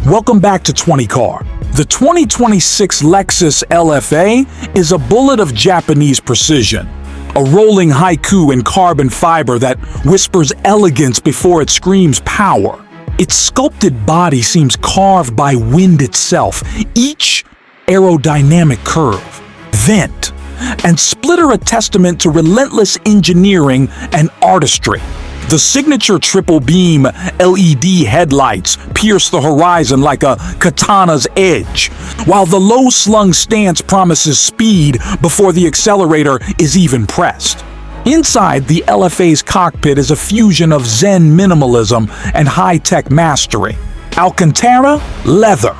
Welcome back to 20 Car. The 2026 Lexus LFA is a bullet of Japanese precision. A rolling haiku in carbon fiber that whispers elegance before it screams power. Its sculpted body seems carved by wind itself, each aerodynamic curve, vent, and splitter a testament to relentless engineering and artistry. The signature triple beam LED headlights pierce the horizon like a katana's edge, while the low-slung stance promises speed before the accelerator is even pressed. Inside, the LFA's cockpit is a fusion of Zen minimalism and high-tech mastery. Alcantara, leather,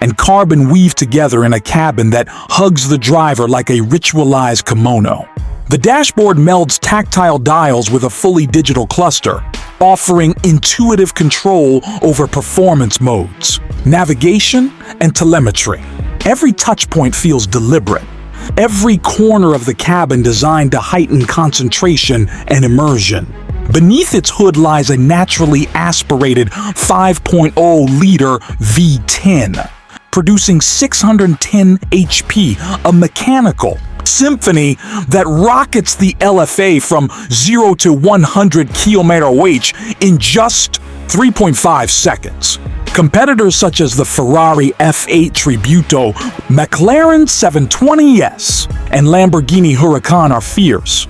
and carbon weave together in a cabin that hugs the driver like a ritualized kimono. The dashboard melds tactile dials with a fully digital cluster, offering intuitive control over performance modes, navigation, and telemetry. Every touchpoint feels deliberate, every corner of the cabin designed to heighten concentration and immersion. Beneath its hood lies a naturally aspirated 5.0-liter V10, producing 610 HP, a mechanical symphony that rockets the LFA from 0 to 100 km/h in just 3.5 seconds. Competitors such as the Ferrari F8 Tributo, McLaren 720S, and Lamborghini Huracan are fierce.